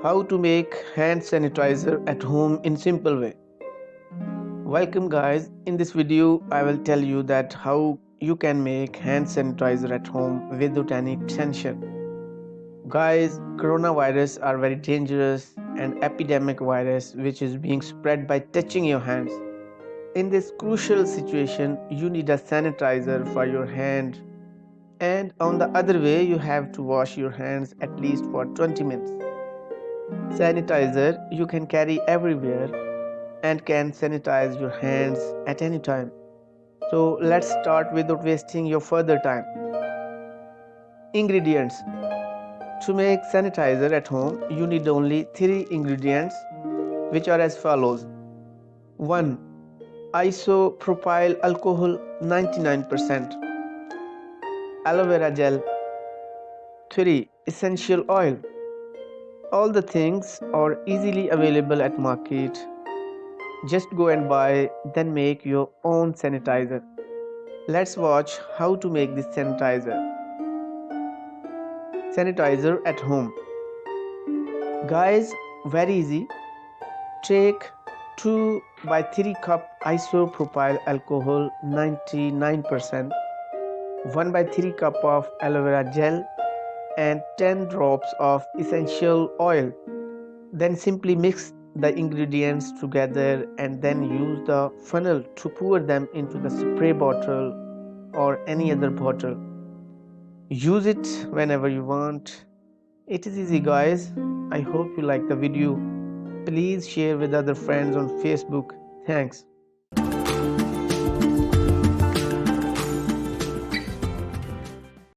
How to make hand sanitizer at home in simple way. Welcome guys, in this video I will tell you that how you can make hand sanitizer at home without any tension. Guys, coronavirus are very dangerous and epidemic virus which is being spread by touching your hands. In this crucial situation you need a sanitizer for your hand, and on the other way you have to wash your hands at least for 20 minutes. Sanitizer you can carry everywhere and can sanitize your hands at any time. So let's start without wasting your further time. Ingredients. To make sanitizer at home, you need only 3 ingredients, which are as follows. 1. Isopropyl alcohol 99%. Aloe vera gel. 3. Essential oil. All the things are easily available at market. Just go and buy, then make your own sanitizer. Let's watch how to make this sanitizer. Sanitizer at home. Guys, very easy. Take 2 by 3 cup isopropyl alcohol 99%, 1 by 3 cup of aloe vera gel and 10 drops of essential oil. Then simply mix the ingredients together and then use the funnel to pour them into the spray bottle or any other bottle. Use it whenever you want. It is easy guys. I hope you like the video. Please share with other friends on Facebook. Thanks.